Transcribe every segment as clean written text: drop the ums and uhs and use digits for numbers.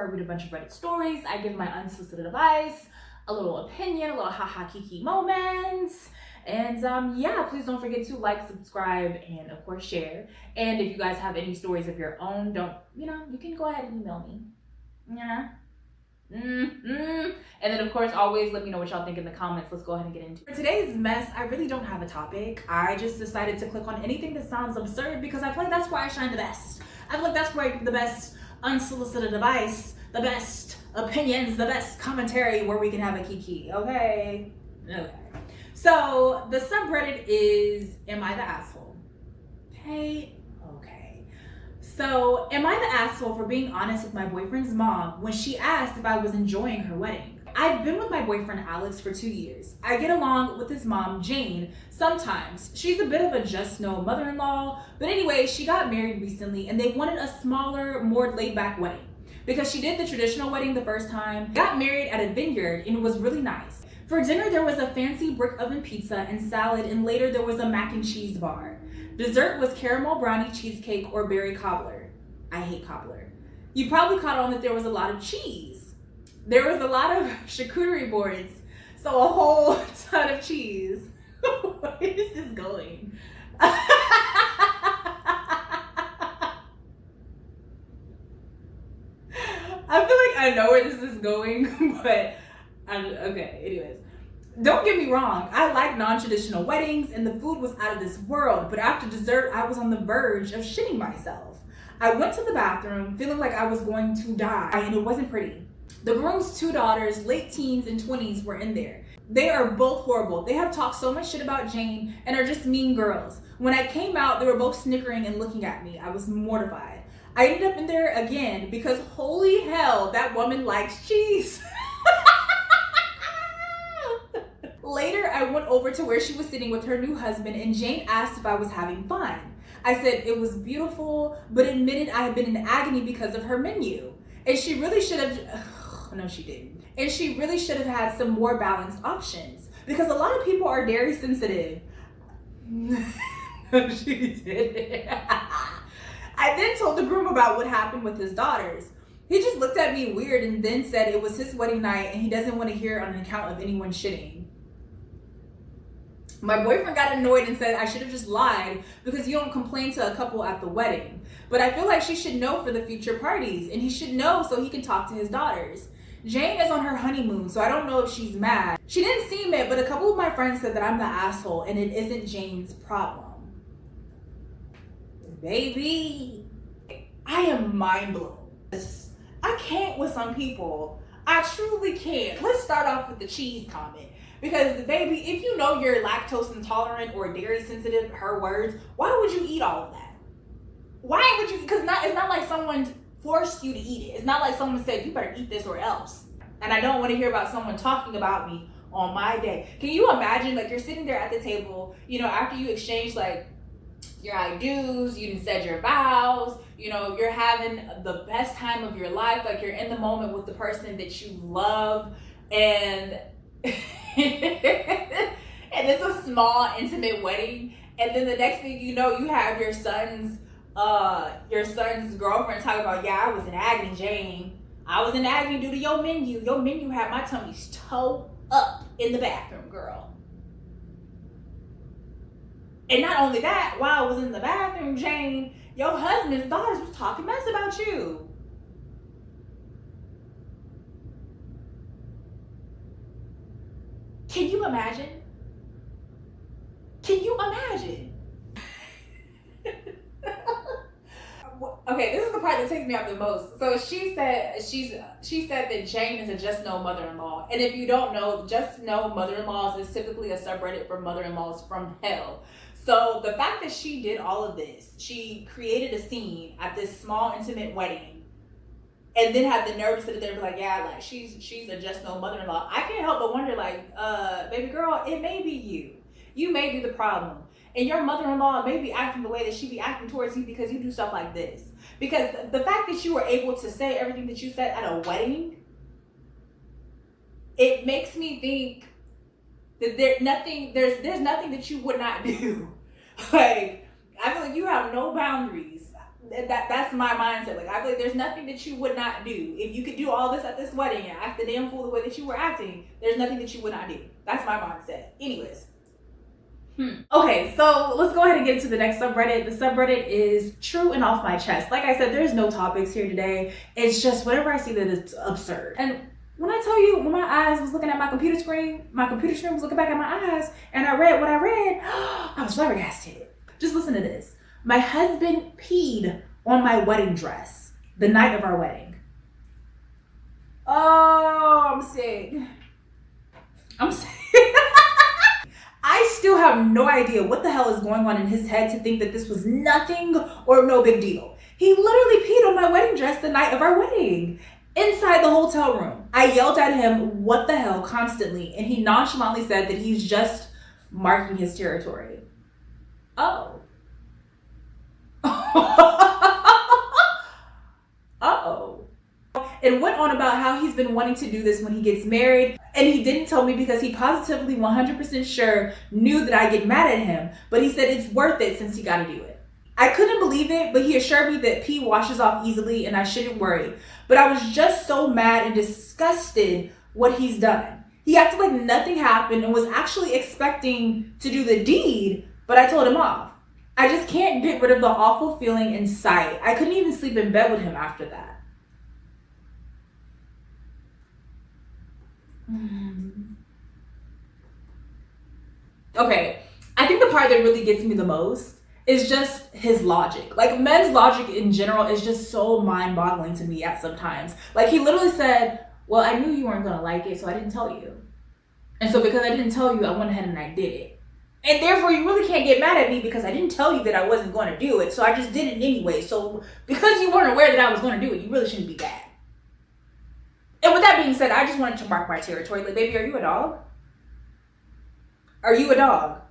read a bunch of Reddit stories. I give my unsolicited advice, a little opinion, a little haha kiki moments. And yeah, please don't forget to like, subscribe, and of course share. And if you guys have any stories of your own, you can go ahead and email me. Yeah. And then of course always let me know what y'all think in the comments. Let's go ahead and get into it. For today's mess, I really don't have a topic. I just decided to click on anything that sounds absurd because I feel like that's where I shine the best. I feel like that's where I give the best unsolicited advice, the best opinions, the best commentary, where we can have a kiki. Okay. So the subreddit is, am I the asshole? Okay. So, am I the asshole for being honest with my boyfriend's mom when she asked if I was enjoying her wedding? I've been with my boyfriend Alex for 2 years. I get along with his mom, Jane, sometimes. She's a bit of a just no mother-in-law, but anyway, she got married recently and they wanted a smaller, more laid-back wedding. Because she did the traditional wedding the first time, got married at a vineyard, and it was really nice. For dinner, there was a fancy brick oven pizza and salad, and later there was a mac and cheese bar. Dessert was caramel brownie cheesecake or berry cobbler. I hate cobbler. You probably caught on that there was a lot of cheese. There was a lot of charcuterie boards, so a whole ton of cheese. Where is this going? I feel like I know where this is going, but okay, anyways. Don't get me wrong, I like non-traditional weddings and the food was out of this world, but after dessert, I was on the verge of shitting myself. I went to the bathroom feeling like I was going to die, and it wasn't pretty. The groom's 2 daughters, late teens and 20s, were in there. They are both horrible. They have talked so much shit about Jane and are just mean girls. When I came out, they were both snickering and looking at me. I was mortified. I ended up in there again because holy hell, that woman likes cheese. Later, I went over to where she was sitting with her new husband, and Jane asked if I was having fun. I said it was beautiful, but admitted I had been in agony because of her menu. And she really should have, no she didn't. And she really should have had some more balanced options because a lot of people are dairy sensitive. No, she didn't. I then told the groom about what happened with his daughters. He just looked at me weird and then said it was his wedding night and he doesn't want to hear it on account of anyone shitting. My boyfriend got annoyed and said I should have just lied because you don't complain to a couple at the wedding. But I feel like she should know for the future parties, and he should know so he can talk to his daughters. Jane is on her honeymoon, so I don't know if she's mad. She didn't seem it, but a couple of my friends said that I'm the asshole and it isn't Jane's problem. Baby, I am mind blown. I can't with some people. I truly can't. Let's start off with the cheese comment. Because baby, if you know you're lactose intolerant or dairy sensitive, her words, why would you eat all of that? Why would you? Because it's not like someone forced you to eat it. It's not like someone said, you better eat this or else. And I don't want to hear about someone talking about me on my day. Can you imagine, like, you're sitting there at the table, after you exchange, like, your I do's, you said your vows, you're having the best time of your life, like, you're in the moment with the person that you love, and and it's a small, intimate wedding, and then the next thing you know, you have your son's girlfriend talking about, yeah, I was in agony, Jane. I was in agony due to your menu. Your menu had my tummy toe up in the bathroom, girl. And not only that, while I was in the bathroom, Jane, your husband's daughters was talking mess about you. Can you imagine? Can you imagine? Okay, this is the part that takes me out the most. So she said that Jane is a just no mother-in-law. And if you don't know, just no mother-in-laws is typically a subreddit for mother-in-laws from hell. So the fact that she did all of this, she created a scene at this small, intimate wedding, and then had the nerve to sit there and be like, yeah, like she's a just no mother-in-law. I can't help but wonder, like, baby girl, it may be you. You may be the problem. And your mother-in-law may be acting the way that she be acting towards you because you do stuff like this. Because the fact that you were able to say everything that you said at a wedding, it makes me think that there's nothing that you would not do. Like, I feel like you have no boundaries That's my mindset. Like, I feel like there's nothing that you would not do. If you could do all this at this wedding and act the damn fool the way that you were acting, there's nothing that you would not do. That's my mindset. Anyways. Okay, so let's go ahead and get into the next subreddit. The subreddit is True and Off My Chest. Like I said, there's no topics here today. It's just whatever I see that is absurd. And when I tell you, when my eyes was looking at my computer screen was looking back at my eyes, and I read what I read, I was flabbergasted. Just listen to this. My husband peed on my wedding dress the night of our wedding. Oh, I'm sick. I still have no idea what the hell is going on in his head to think that this was nothing or no big deal. He literally peed on my wedding dress the night of our wedding inside the hotel room. I yelled at him, what the hell, constantly, and he nonchalantly said that he's just marking his territory. Oh. Uh-oh. And went on about how he's been wanting to do this when he gets married, and he didn't tell me because he positively 100% sure knew that I get mad at him, but he said it's worth it since he got to do it. I couldn't believe it, but he assured me that pee washes off easily and I shouldn't worry. But I was just so mad and disgusted what he's done. He acted like nothing happened and was actually expecting to do the deed, but I told him off. I just can't get rid of the awful feeling inside. I couldn't even sleep in bed with him after that. Okay, I think the part that really gets me the most is just his logic. Like, men's logic in general is just so mind-boggling to me at sometimes. Like, he literally said, well, I knew you weren't gonna like it, so I didn't tell you. And so because I didn't tell you, I went ahead and I did it. And therefore, you really can't get mad at me because I didn't tell you that I wasn't going to do it, so I just did it anyway. So because you weren't aware that I was going to do it, you really shouldn't be mad. And with that being said, I just wanted to mark my territory. Like, baby, are you a dog? Are you a dog?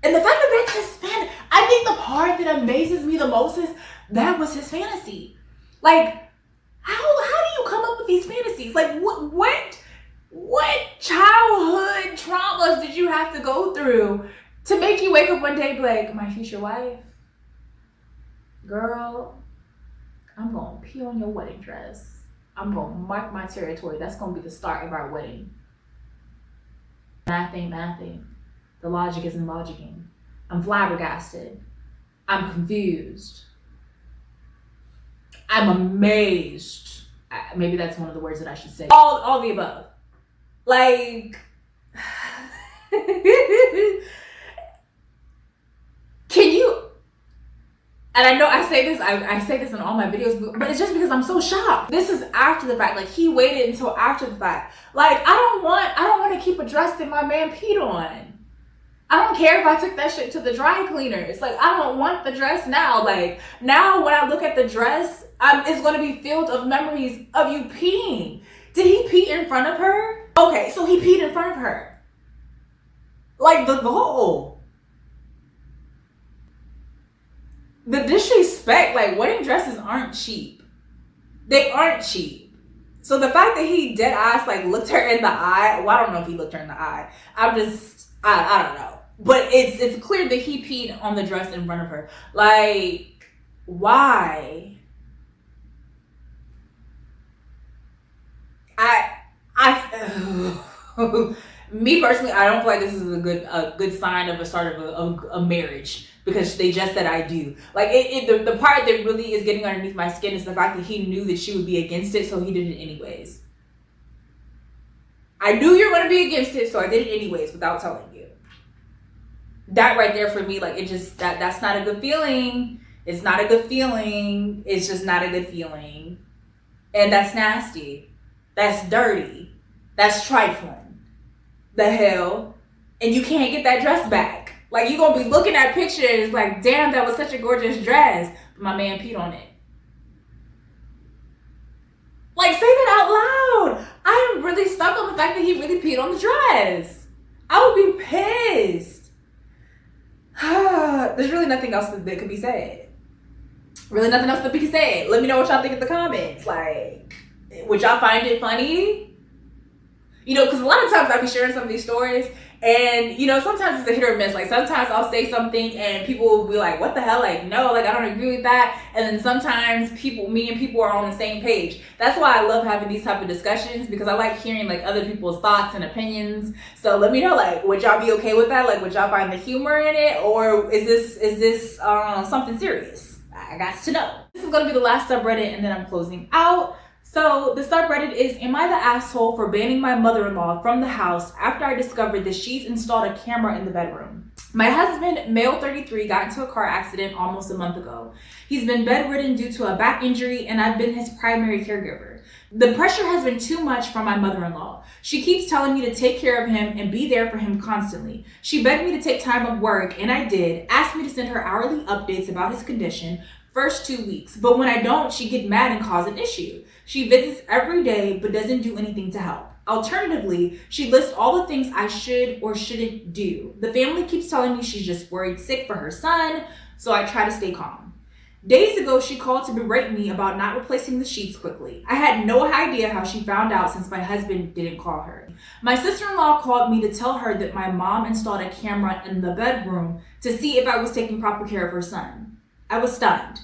And the fact that that's his fantasy, I think the part that amazes me the most is that was his fantasy. Like, how do you come up with these fantasies? Like, what childhood traumas did you have to go through to make you wake up one day and be like, my future wife, girl, I'm gonna pee on your wedding dress. I'm gonna mark my territory. That's gonna be the start of our wedding. Nothing. The logic isn't logicking. I'm flabbergasted. I'm confused. I'm amazed. Maybe that's one of the words that I should say. All the above. Like, can you? And I know I say this in all my videos, but it's just because I'm so shocked. This is after the fact. Like, he waited until after the fact. Like, I don't want to keep a dress that my man peed on. I don't care if I took that shit to the dry cleaners. Like, I don't want the dress now. Like, now when I look at the dress, it's going to be filled of memories of you peeing. Did he pee in front of her? Okay, so he peed in front of her. Like, the whole. The disrespect, like, wedding dresses aren't cheap. They aren't cheap. So the fact that he dead ass, like, looked her in the eye, well, I don't know if he looked her in the eye. I don't know. But it's clear that he peed on the dress in front of her. Like, why? Me personally, I don't feel like this is a good sign of a start of a marriage, because they just said I do. Like, the part that really is getting underneath my skin is the fact that he knew that she would be against it, so he did it anyways. I knew you were going to be against it, so I did it anyways without telling you. That right there for me, like, it just, that's not a good feeling. It's not a good feeling. It's just not a good feeling. And that's nasty. That's dirty. That's trifling. The hell? And you can't get that dress back. Like, you're going to be looking at pictures like, damn, that was such a gorgeous dress. But my man peed on it. Like, say that out loud. I am really stuck on the fact that he really peed on the dress. I would be pissed. There's really nothing else that could be said. Really nothing else that could be said. Let me know what y'all think in the comments. Like, would y'all find it funny? You know, because a lot of times I be sharing some of these stories And, you know, sometimes it's a hit or miss. Like, sometimes I'll say something and people will be like, what the hell? Like, no, like, I don't agree with that. And then sometimes me and people are on the same page. That's why I love having these type of discussions, because I like hearing, like, other people's thoughts and opinions. So let me know, like, would y'all be okay with that? Like, would y'all find the humor in it? Or is this something serious? I got to know. This is going to be the last subreddit, and then I'm closing out. So the subreddit is, am I the asshole for banning my mother-in-law from the house after I discovered that she's installed a camera in the bedroom? My husband, male 33, got into a car accident almost a month ago. He's been bedridden due to a back injury, and I've been his primary caregiver. The pressure has been too much from my mother-in-law. She keeps telling me to take care of him and be there for him constantly. She begged me to take time off work, and I did, asked me to send her hourly updates about his condition first 2 weeks, but when I don't, she get mad and cause an issue. She visits every day, but doesn't do anything to help. Alternatively, she lists all the things I should or shouldn't do. The family keeps telling me she's just worried sick for her son, so I try to stay calm. Days ago, she called to berate me about not replacing the sheets quickly. I had no idea how she found out since my husband didn't call her. My sister-in-law called me to tell her that my mom installed a camera in the bedroom to see if I was taking proper care of her son. I was stunned.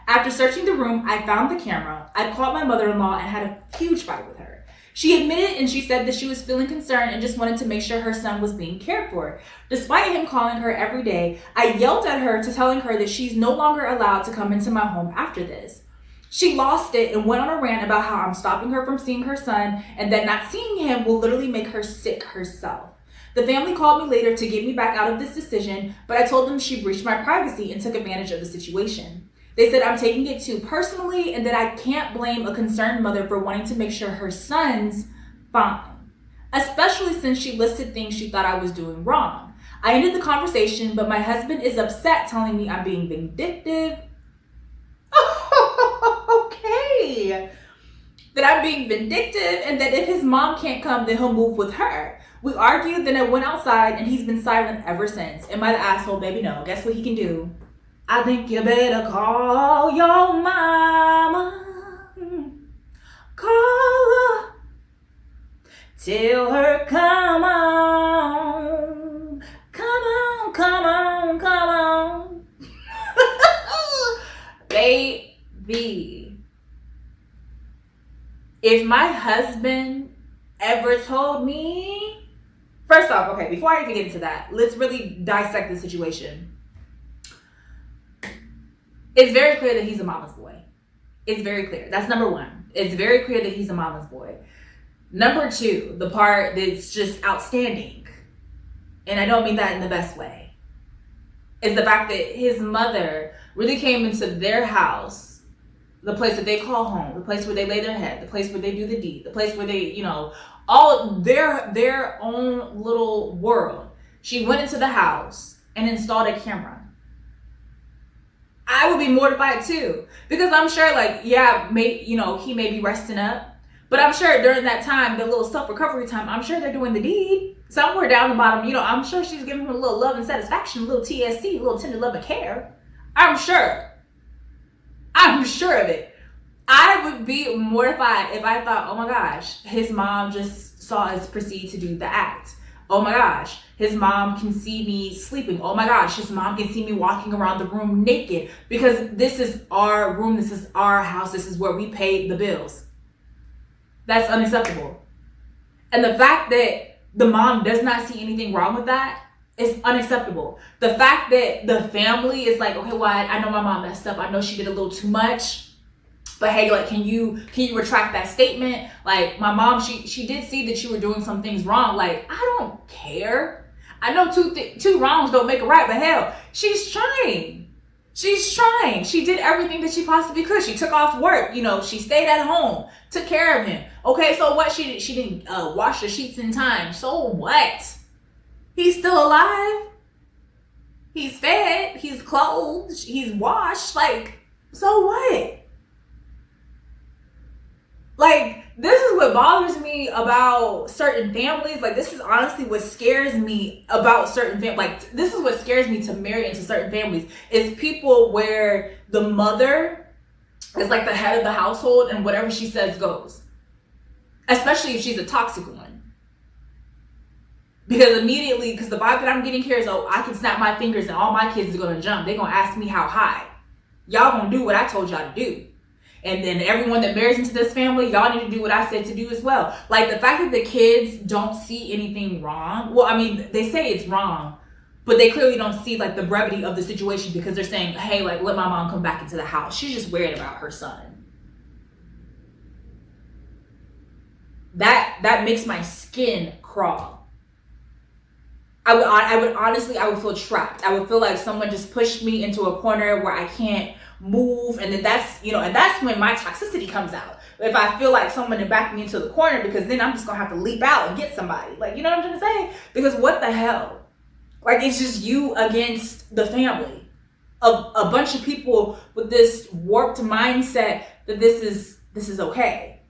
After searching the room, I found the camera. I called my mother-in-law and had a huge fight with her. She admitted and she said that she was feeling concerned and just wanted to make sure her son was being cared for. Despite him calling her every day, I yelled at her to telling her that she's no longer allowed to come into my home after this. She lost it and went on a rant about how I'm stopping her from seeing her son and that not seeing him will literally make her sick herself. The family called me later to get me back out of this decision, but I told them she breached my privacy and took advantage of the situation. They said I'm taking it too personally and that I can't blame a concerned mother for wanting to make sure her son's fine, especially since she listed things she thought I was doing wrong. I ended the conversation, but my husband is upset, telling me I'm being vindictive. Okay. That I'm being vindictive and that if his mom can't come, then he'll move with her. We argued, then I went outside and he's been silent ever since. Am I the asshole? Baby, no. Guess what he can do? I think you better call your mama. Call her. Tell her, come on. Come on, come on, come on. Baby. If my husband ever told me... First off, okay, before I even get into that, let's really dissect the situation. It's very clear that he's a mama's boy. It's very clear. That's number one. It's very clear that he's a mama's boy. Number two, the part that's just outstanding, and I don't mean that in the best way, is the fact that his mother really came into their house, the place that they call home, the place where they lay their head, the place where they do the deed, the place where they, you know, all their own little world. She went into the house and installed a camera. I would be mortified too, because I'm sure, like, yeah, he may be resting up, but I'm sure during that time, the little self-recovery time, I'm sure they're doing the deed somewhere down the bottom. You know, I'm sure she's giving him a little love and satisfaction, a little TSC, a little tender love and care. I'm sure of it. I would be mortified if I thought, oh my gosh, his mom just saw us proceed to do the act. Oh my gosh, his mom can see me sleeping. Oh my gosh, his mom can see me walking around the room naked, because this is our room, this is our house, this is where we pay the bills. That's unacceptable. And the fact that the mom does not see anything wrong with that is unacceptable. The fact that the family is like, okay, well, I know my mom messed up. I know she did a little too much. But hey, like, can you retract that statement? Like, my mom, she did see that you were doing some things wrong. Like, I don't care. I know two wrongs don't make a right, but hell, she's trying. She's trying. She did everything that she possibly could. She took off work. You know, she stayed at home, took care of him. Okay, so what? She didn't wash the sheets in time. So what? He's still alive. He's fed. He's clothed. He's washed. Like, so what? Like, this is what bothers me about certain families. Like, this is honestly what scares me about certain families. Like, this is what scares me to marry into certain families, is people where the mother is like the head of the household and whatever she says goes. Especially if she's a toxic one. Because immediately, because the vibe that I'm getting here is, oh, I can snap my fingers and all my kids are going to jump. They're going to ask me how high. Y'all going to do what I told y'all to do. And then everyone that marries into this family, y'all need to do what I said to do as well. Like, the fact that the kids don't see anything wrong. Well, I mean, they say it's wrong, but they clearly don't see, like, the brevity of the situation, because they're saying, hey, like, let my mom come back into the house. She's just worried about her son. That makes my skin crawl. I would honestly, I would feel trapped. I would feel like someone just pushed me into a corner where I can't move. And then that's, and that's when my toxicity comes out. If I feel like someone to back me into the corner, because then I'm just going to have to leap out and get somebody. Like, you know what I'm trying to say? Because what the hell? Like, it's just you against the family. A bunch of people with this warped mindset that this is okay.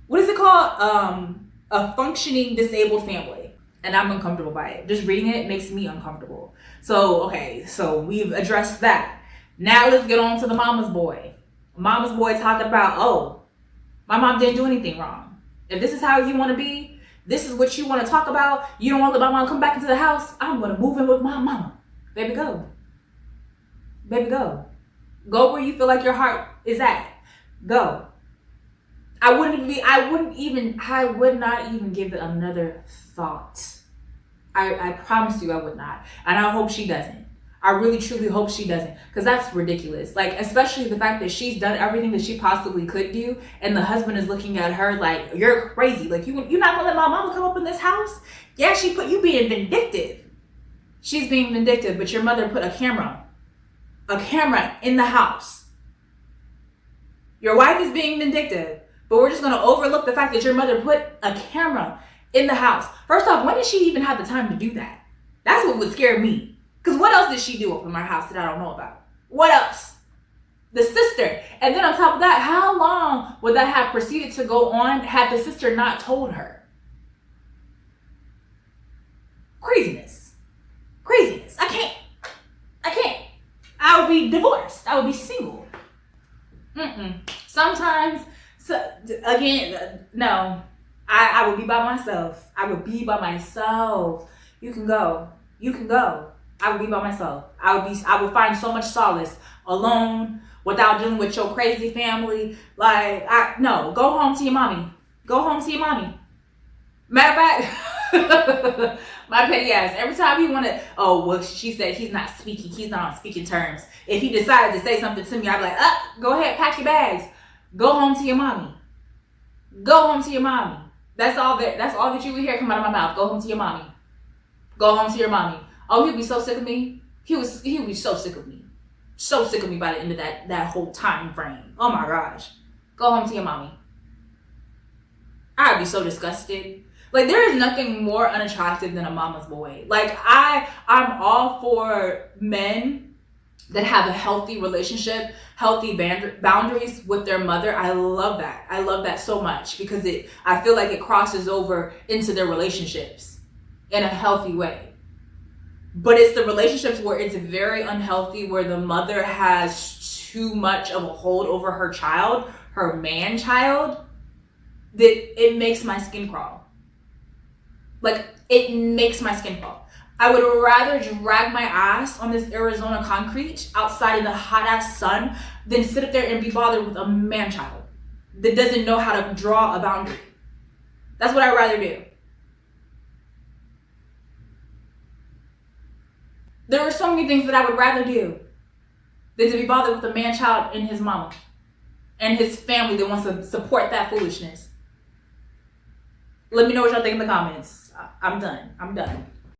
What is it called? A functioning disabled family. And I'm uncomfortable by it. Just reading it makes me uncomfortable. So, okay, so we've addressed that. Now let's get on to the mama's boy. Mama's boy talking about, oh, my mom didn't do anything wrong. If this is how you want to be, this is what you want to talk about, you don't want to let my mom come back into the house, I'm going to move in with my mama. Baby, go. Baby, go. Go where you feel like your heart is at. Go. I would not even give it another thought. I promise you I would not. And I hope she doesn't. I really truly hope she doesn't, because that's ridiculous. Like, especially the fact that she's done everything that she possibly could do, and the husband is looking at her like, you're crazy. Like, you're not gonna let my mama come up in this house? Yeah, she put you being vindictive. She's being vindictive, but your mother put a camera in the house. Your wife is being vindictive, but we're just gonna overlook the fact that your mother put a camera in the house. First off, when did she even have the time to do that? That's what would scare me. Because what else did she do up in my house that I don't know about? What else? The sister. And then on top of that, how long would that have proceeded to go on had the sister not told her? Craziness. Craziness. I can't. I would be divorced. I would be single. Sometimes, no. I would be by myself. I would be by myself. You can go. I would be by myself. I would find so much solace alone without dealing with your crazy family. No, go home to your mommy. Go home to your mommy. Matter of fact, my petty ass, every time he wanted, she said he's not on speaking terms. If he decided to say something to me, I'd be like, go ahead, pack your bags. Go home to your mommy. Go home to your mommy. That's all that you would hear come out of my mouth. Go home to your mommy. Go home to your mommy. Oh, he'd be so sick of me. He would be so sick of me. So sick of me by the end of that whole time frame. Oh my gosh. Go home to your mommy. I'd be so disgusted. Like, there is nothing more unattractive than a mama's boy. Like, I'm all for men that have a healthy relationship, healthy boundaries with their mother. I love that. I love that so much, because I feel like it crosses over into their relationships in a healthy way. But it's the relationships where it's very unhealthy, where the mother has too much of a hold over her child, her man child, that it makes my skin crawl. Like, it makes my skin crawl. I would rather drag my ass on this Arizona concrete outside in the hot ass sun than sit up there and be bothered with a man child that doesn't know how to draw a boundary. That's what I'd rather do. There are so many things that I would rather do than to be bothered with a man child and his mama and his family that wants to support that foolishness. Let me know what y'all think in the comments. I'm done.